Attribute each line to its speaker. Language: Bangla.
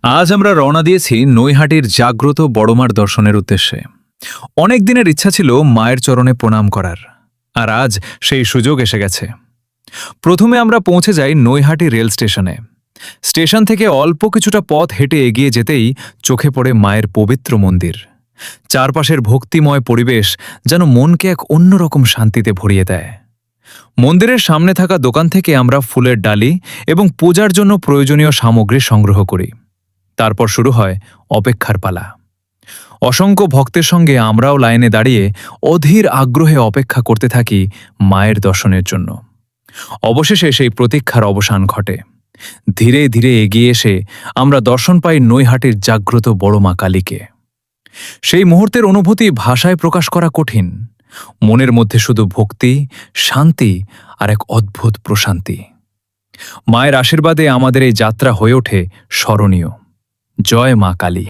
Speaker 1: আজ আমরা রওনা দিয়েছি নৈহাটির জাগ্রত বড়মার দর্শনের উদ্দেশ্যে। অনেক দিনের ইচ্ছা ছিল মায়ের চরণে প্রণাম করার, আর আজ সেই সুযোগ এসে গেছে। প্রথমে আমরা পৌঁছে যাই নৈহাটি রেল স্টেশনে। স্টেশন থেকে অল্প কিছুটা পথ হেঁটে এগিয়ে যেতেই চোখে পড়ে মায়ের পবিত্র মন্দির। চারপাশের ভক্তিময় পরিবেশ যেন মনকে এক অন্যরকম শান্তিতে ভরিয়ে দেয়। মন্দিরের সামনে থাকা দোকান থেকে আমরা ফুলের ডালি এবং পূজার জন্য প্রয়োজনীয় সামগ্রী সংগ্রহ করি। তারপর শুরু হয় অপেক্ষার পালা। অসংখ্য ভক্তের সঙ্গে আমরাও লাইনে দাঁড়িয়ে অধীর আগ্রহে অপেক্ষা করতে থাকি মায়ের দর্শনের জন্য। অবশেষে সেই প্রতীক্ষার অবসান ঘটে। ধীরে ধীরে এগিয়ে এসে আমরা দর্শন পাই নৈহাটির জাগ্রত বড় মা কালীকে। সেই মুহূর্তের অনুভূতি ভাষায় প্রকাশ করা কঠিন। মনের মধ্যে শুধু ভক্তি, শান্তি আর এক অদ্ভুত প্রশান্তি। মায়ের আশীর্বাদে আমাদের এই যাত্রা হয়ে ওঠে স্মরণীয়। জয় মা কালী।